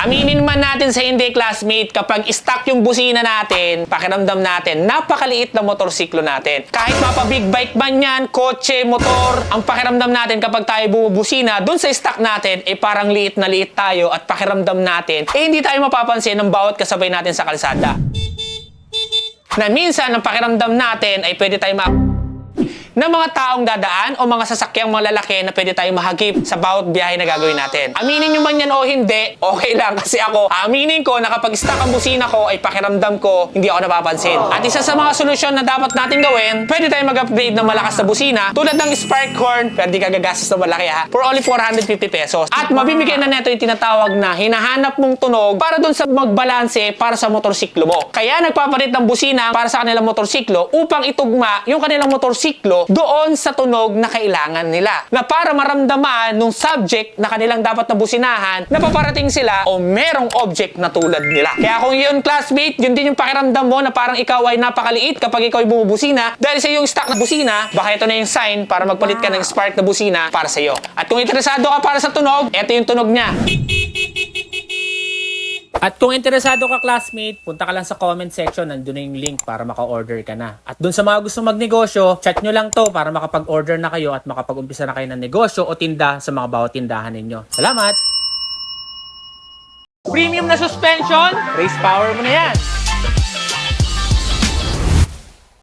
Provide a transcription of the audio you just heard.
Aminin man natin sa hindi, classmate, kapag stuck yung busina natin, pakiramdam natin, napakaliit na motorsiklo natin. Kahit mapa-big bike man yan, kotse, motor, ang pakiramdam natin kapag tayo bumubusina, dun sa stuck natin, parang liit na liit tayo at pakiramdam natin, hindi tayo mapapansin ng bawat kasabay natin sa kalsada. Na minsan, ang pakiramdam natin ay pwede tayo ng mga taong dadaan o mga sasakyang mga lalaki na pwede tayong mahagip sa bawat biyahe na gagawin natin. Aminin nyo man yan o hindi, okay lang kasi ako, aminin ko na kapag stuck ang busina ko ay pakiramdam ko hindi ako napapansin. At isa sa mga solusyon na dapat natin gawin, pwede tayong mag-upgrade ng malakas na busina tulad ng spark horn, pero di ka gagastos na malaki ha, for only 450 pesos. At mabibigyan na neto yung tinatawag na hinahanap mong tunog para dun sa magbalanse para sa motorsiklo mo. Kaya nagpapalit ng busina para sa kanilang motorsiklo upang itugma yung kanilang motorsiklo doon sa tunog na kailangan nila. Na para maramdaman nung subject na kanilang dapat na businahan na paparating sila o merong object na tulad nila. Kaya kung yun, classmate, yun din yung pakiramdam mo na parang ikaw ay napakaliit kapag ikaw ay bumubusina dahil sa yung stock na busina, baka ito na yung sign para magpalit ka ng spark na busina para sa iyo. At kung interesado ka para sa tunog, ito yung tunog niya. At kung interesado ka, classmate, punta ka lang sa comment section, nandun na yung link para maka-order ka na. At dun sa mga gusto magnegosyo, chat nyo lang to para makapag-order na kayo at makapag-umpisa na kayo ng negosyo o tinda sa mga bawat tindahan ninyo. Salamat! Premium na suspension, race power mo na yan.